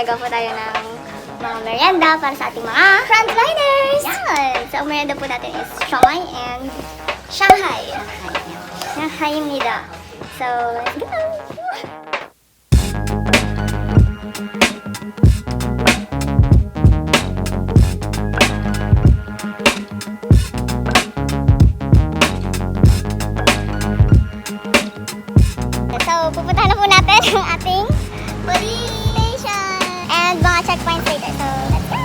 gagawa po tayo ng mga merienda para sa ating mga frontliners! Yan! So, ang merienda po natin is siomai and Shanghai. Shanghai입니다. So, let's go! So, pupuntahan na po natin ang ating police station and mga checkpoints later. So, let's go!